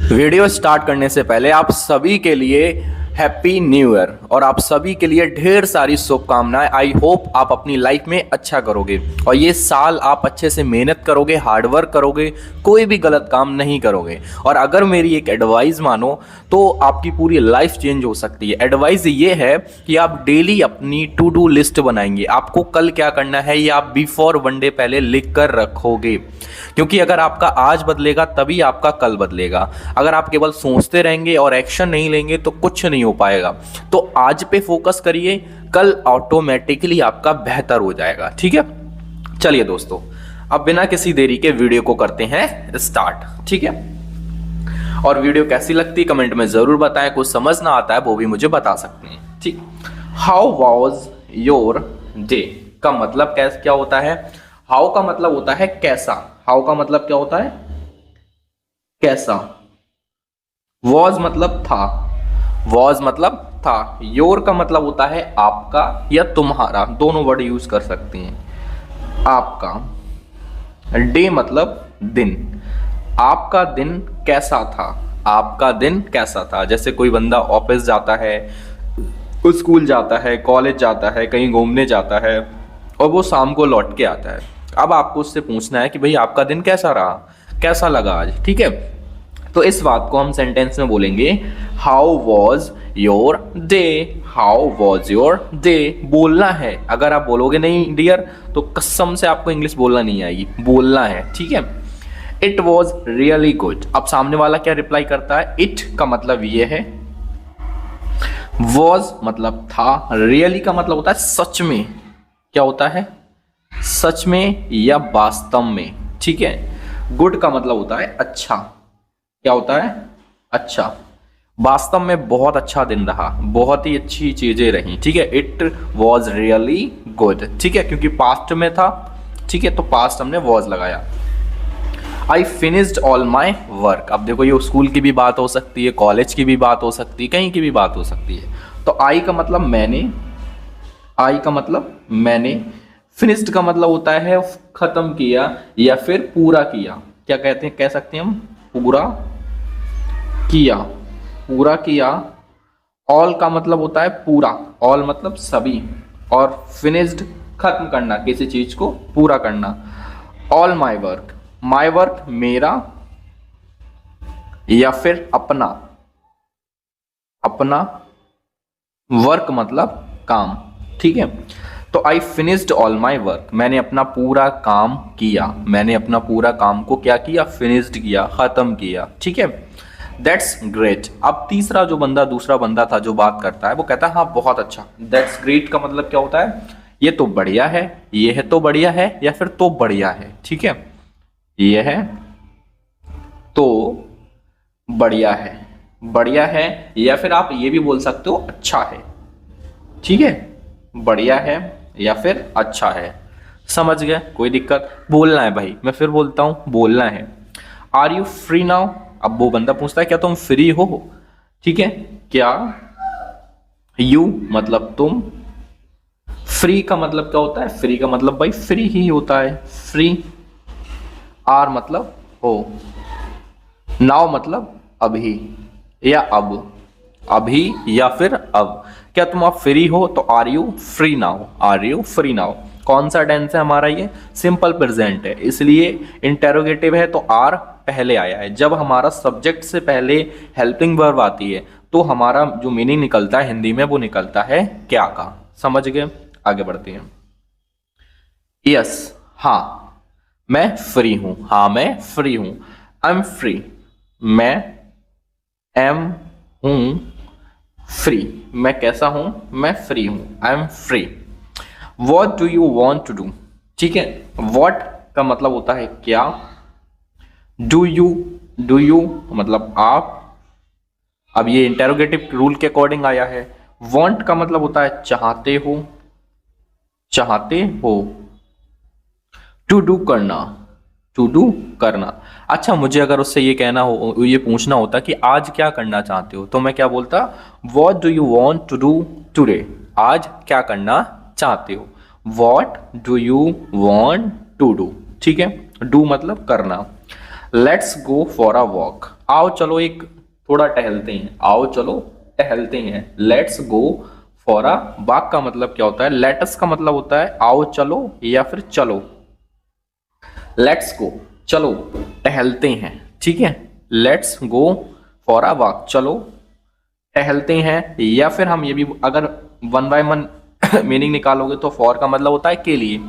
Video start करने से पहले आप सभी के लिए हैप्पी न्यू ईयर और आप सभी के लिए ढेर सारी शुभकामनाएं। आई होप आप अपनी लाइफ में अच्छा करोगे और ये साल आप अच्छे से मेहनत करोगे, हार्डवर्क करोगे, कोई भी गलत काम नहीं करोगे। और अगर मेरी एक एडवाइस मानो तो आपकी पूरी लाइफ चेंज हो सकती है। एडवाइस ये है कि आप डेली अपनी टू डू लिस्ट बनाएंगे। आपको कल क्या करना है ये आप बिफोर वन डे पहले लिख कर रखोगे, क्योंकि अगर आपका आज बदलेगा तभी आपका कल बदलेगा। अगर आप केवल सोचते रहेंगे और एक्शन नहीं लेंगे तो कुछ नहीं हो पाएगा। तो आज पे फोकस करिए, कल ऑटोमेटिकली आपका बेहतर हो जाएगा। ठीक है, चलिए दोस्तों, अब बिना किसी देरी के वीडियो को करते हैं स्टार्ट। ठीक है, और वीडियो कैसी लगती है कमेंट में जरूर बताएं। कुछ समझ ना आता है वो भी मुझे बता सकते हैं। ठीक, हाउ वॉज योर डे का मतलब क्या होता है? हाउ का मतलब होता है कैसा। हाउ का मतलब क्या होता है? कैसा। वॉज मतलब था। वॉज मतलब था। योर का मतलब होता है आपका या तुम्हारा, दोनों वर्ड यूज कर सकते हैं। आपका। डे मतलब दिन। आपका दिन कैसा था। आपका दिन कैसा था। जैसे कोई बंदा ऑफिस जाता है, स्कूल जाता है, कॉलेज जाता है, कहीं घूमने जाता है और वो शाम को लौट के आता है। अब आपको उससे पूछना है कि भाई आपका दिन कैसा रहा, कैसा लगा आज। ठीक है, तो इस बात को हम सेंटेंस में बोलेंगे how was your day. How was your day बोलना है। अगर आप बोलोगे नहीं डियर तो कसम से आपको इंग्लिश बोलना नहीं आएगी, बोलना है। ठीक है, इट वॉज रियली गुड। अब सामने वाला क्या रिप्लाई करता है? इट का मतलब ये है, वॉज मतलब था, रियली का मतलब होता है सच में। क्या होता है? सच में या वास्तव में। ठीक है, गुड का मतलब होता है अच्छा। क्या होता है? अच्छा। वास्तव में बहुत अच्छा दिन रहा, बहुत ही अच्छी चीजें रही। ठीक है, इट वॉज रियली गुड। ठीक है, क्योंकि पास्ट में था। ठीक है, तो पास्ट हमने वॉज लगाया। I finished all my work. अब देखो, ये स्कूल की भी बात हो सकती है, कॉलेज की भी बात हो सकती है, कहीं की भी बात हो सकती है। तो आई का मतलब मैंने। आई का मतलब मैंने। फिनिश्ड का मतलब होता है खत्म किया या फिर पूरा किया। क्या कहते हैं, कह सकते हैं हम? पूरा किया। पूरा किया। ऑल का मतलब होता है पूरा। ऑल मतलब सभी। और फिनिश्ड खत्म करना, किसी चीज को पूरा करना। All my work. My work मेरा या फिर अपना। अपना। वर्क मतलब काम। ठीक है, तो I finished all my work. मैंने अपना पूरा काम किया। मैंने अपना पूरा काम को क्या किया? फिनिश्ड किया, खत्म किया। ठीक है, दैट्स ग्रेट। अब तीसरा जो बंदा, दूसरा बंदा था जो बात करता है, वो कहता है हाँ बहुत अच्छा। दैट्स ग्रेट का मतलब क्या होता है? ये तो बढ़िया है, ये है तो बढ़िया है, या फिर तो बढ़िया है। ठीक है, ये है तो बढ़िया है। बढ़िया है, या फिर आप ये भी बोल सकते हो अच्छा है। ठीक है, बढ़िया है या फिर अच्छा है। समझ गए? कोई दिक्कत? बोलना है भाई, मैं फिर बोलता हूं, बोलना है। Are you free now. अब वो बंदा पूछता है क्या तुम फ्री हो। ठीक है, क्या। यू मतलब तुम। फ्री का मतलब क्या होता है? फ्री का मतलब भाई फ्री ही होता है, फ्री। आर मतलब हो। नाउ मतलब अभी या अब। अभी या फिर अब। क्या तुम आप फ्री हो? तो are you free now. Are you free now. कौन सा टेंस है हमारा? ये सिंपल प्रेजेंट है, इसलिए इंटेरोगेटिव है तो आर पहले आया है। जब हमारा सब्जेक्ट से पहले हेल्पिंग वर्ब आती है तो हमारा जो मीनिंग निकलता है हिंदी में वो निकलता है क्या का। समझ गए? आगे बढ़ते हैं। यस, हाँ मैं फ्री हूं। हाँ मैं फ्री हूं। I am free. मैं एम हूं फ्री। मैं कैसा हूं? मैं फ्री हूं। I am free. What do you want to do. ठीक है, वॉट का मतलब होता है क्या। डू यू मतलब आप। अब ये इंटेरोगेटिव रूल के अकॉर्डिंग आया है। वॉन्ट का मतलब होता है चाहते हो। चाहते हो। टू डू करना। टू डू करना। अच्छा, मुझे अगर उससे ये कहना हो, ये पूछना होता कि आज क्या करना चाहते हो, तो मैं क्या बोलता? What do you want to do today. आज क्या करना चाहते हो। What do you want to do. ठीक है, डू मतलब करना। Let's go for a walk. आओ चलो एक थोड़ा टहलते हैं, आओ चलो टहलते हैं। Let's go for a walk का मतलब क्या होता है, लेटस का मतलब होता है आओ चलो या फिर चलो। लेट्स गो चलो टहलते हैं, ठीक है। Let's go for a walk, चलो टहलते हैं। या फिर हम ये भी अगर वन बाय वन मीनिंग निकालोगे तो फॉर का मतलब होता है के लिए,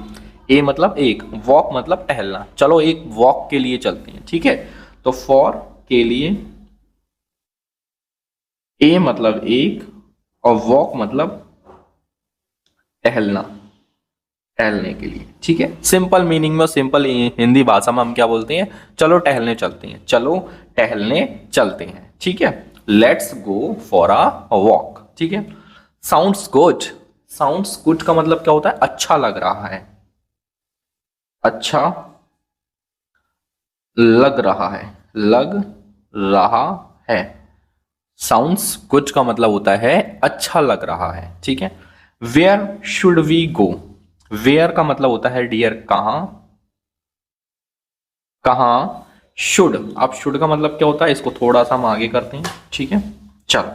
ए मतलब एक, वॉक मतलब टहलना, चलो एक वॉक के लिए चलते हैं, ठीक है। तो फॉर के लिए, ए मतलब एक, और वॉक मतलब टहलना, टहलने के लिए, ठीक है। सिंपल मीनिंग में, सिंपल हिंदी भाषा में हम क्या बोलते हैं, चलो टहलने चलते हैं, चलो टहलने चलते हैं, ठीक है। Let's go for a walk, ठीक है। साउंड्स गुड, साउंड्स गुड का मतलब क्या होता है, अच्छा लग रहा है, अच्छा लग रहा है, लग रहा है। साउंड्स गुड का मतलब होता है अच्छा लग रहा है, ठीक है। Where should we go, where का मतलब होता है डियर कहां, कहां। शुड, अब शुड का मतलब क्या होता है, इसको थोड़ा सा हम आगे करते हैं, ठीक है। चलो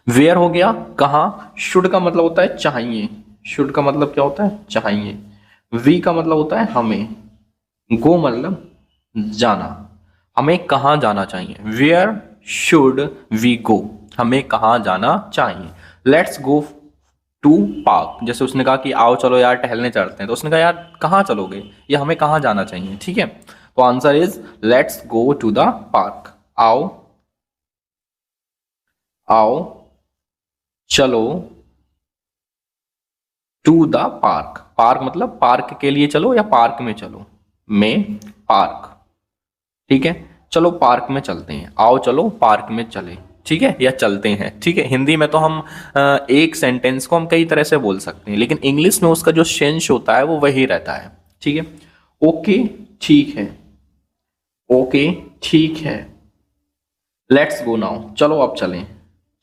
वेयर हो गया कहां, शुड का मतलब होता है चाहिए, शुड का मतलब क्या होता है चाहिए। वी का मतलब होता है हमें, गो मतलब जाना, हमें कहाँ जाना चाहिए, वेयर शुड वी गो, हमें कहाँ जाना चाहिए। लेट्स गो टू पार्क, जैसे उसने कहा कि आओ चलो यार टहलने चलते हैं, तो उसने कहा यार कहाँ चलोगे, या हमें कहाँ जाना चाहिए, ठीक है। तो answer is let's go to the park, आओ, आओ चलो टू द पार्क, पार्क मतलब पार्क के लिए चलो या पार्क में चलो, में पार्क, ठीक है। चलो पार्क में चलते हैं, आओ चलो पार्क में चले, ठीक है, या चलते हैं, ठीक है। हिंदी में तो हम एक सेंटेंस को हम कई तरह से बोल सकते हैं, लेकिन इंग्लिश में उसका जो सेंस होता है वो वही रहता है, ठीक है। ओके ठीक है, ओके ठीक है। लेट्स गो नाउ, चलो अब चलें,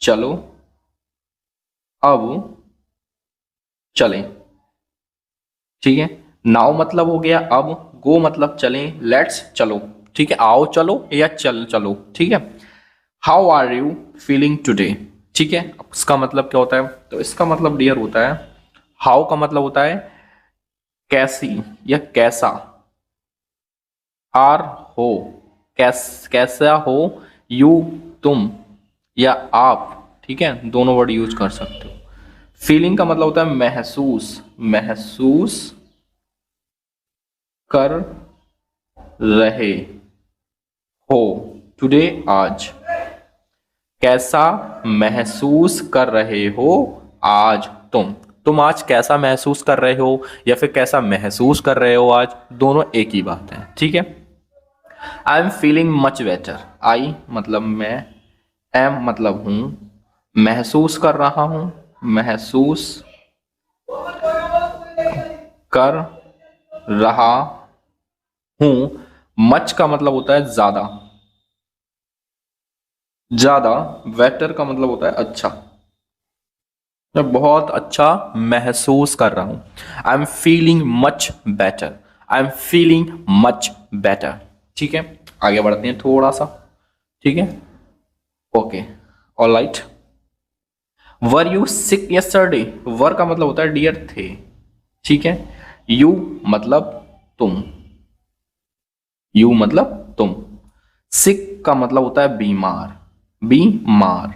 चलो अब चलें, ठीक है। नाउ मतलब हो गया अब, गो मतलब चलें, लेट्स चलो, ठीक है, आओ चलो या चल चलो, ठीक है। How are you feeling today, ठीक है। अब इसका मतलब क्या होता है, तो इसका मतलब डियर होता है, हाउ का मतलब होता है कैसी या कैसा, आर हो कैसा हो, यू तुम या आप, ठीक है, दोनों वर्ड यूज कर सकते हो। फीलिंग का मतलब होता है महसूस, महसूस कर रहे हो, टुडे आज, कैसा महसूस कर रहे हो आज तुम आज कैसा महसूस कर रहे हो या फिर कैसा महसूस कर रहे हो आज, दोनों एक ही बात है, ठीक है। I am feeling much better, I मतलब मैं, एम मतलब हूं, महसूस कर रहा हूं, महसूस कर रहा हूं। मच का मतलब होता है ज्यादा, ज्यादा। बेटर का मतलब होता है अच्छा, मैं बहुत अच्छा महसूस कर रहा हूं। I am feeling much better, I am feeling much better, ठीक है। आगे बढ़ते हैं थोड़ा सा, ठीक है। Okay alright. Were you sick yesterday, were का मतलब होता है डियर थे, ठीक है। यू मतलब तुम, यू मतलब तुम। सिक का मतलब होता है बीमार, बीमार,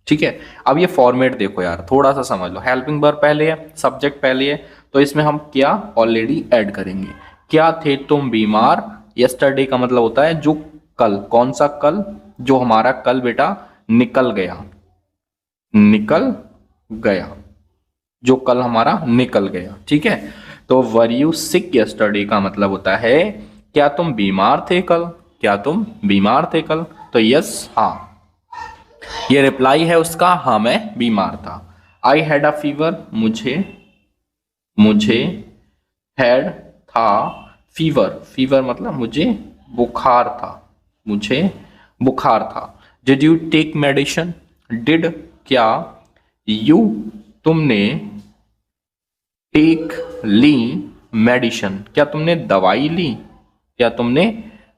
ठीक है। अब ये फॉर्मेट देखो यार, थोड़ा सा समझ लो, हेल्पिंग वर्ब पहले है, सब्जेक्ट पहले है, तो इसमें हम क्या ऑलरेडी ऐड करेंगे, क्या थे तुम बीमार। यस्टरडे का मतलब होता है जो कल, कौन सा कल, जो हमारा कल बेटा निकल गया, निकल गया, जो कल हमारा निकल गया, ठीक है। तो वर यू सिक यस्टरडे का मतलब होता है क्या तुम बीमार थे कल, क्या तुम बीमार थे कल। तो यस हाँ, ये रिप्लाई है उसका, हाँ मैं बीमार था। आई हैड अ फीवर, मुझे, मुझे हैड था, फीवर, फीवर मतलब मुझे बुखार था, मुझे बुखार था। Did you take medicine, did क्या, यू तुमने, टेक ली मेडिसिन क्या तुमने दवाई ली, क्या तुमने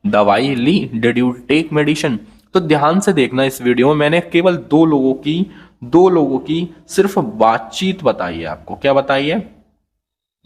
दवाई ली? Did you take medicine? तो ध्यान से देखना, इस वीडियो में मैंने केवल दो लोगों की सिर्फ बातचीत बताई है आपको। क्या बताई है?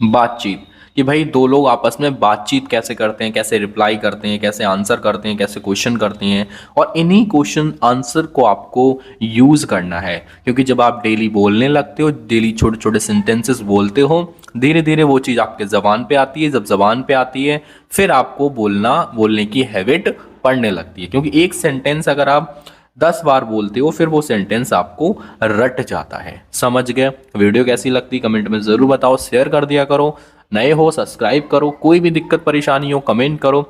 बातचीत, कि भाई दो लोग आपस में बातचीत कैसे करते हैं, कैसे रिप्लाई करते हैं, कैसे आंसर करते हैं, कैसे क्वेश्चन करते हैं, और इन्हीं क्वेश्चन आंसर को आपको यूज करना है। क्योंकि जब आप डेली बोलने लगते हो, डेली छोटे छोटे सेंटेंसेस बोलते हो, धीरे धीरे वो चीज़ आपके ज़बान पे आती है। जब ज़बान पे आती है फिर आपको बोलने की हैबिट पड़ने लगती है। क्योंकि एक सेंटेंस अगर आप 10 बार बोलते हो फिर वो सेंटेंस आपको रट जाता है। समझ गए? वीडियो कैसी लगती कमेंट में ज़रूर बताओ, शेयर कर दिया करो, नए हो सब्सक्राइब करो, कोई भी दिक्कत परेशानी हो कमेंट करो।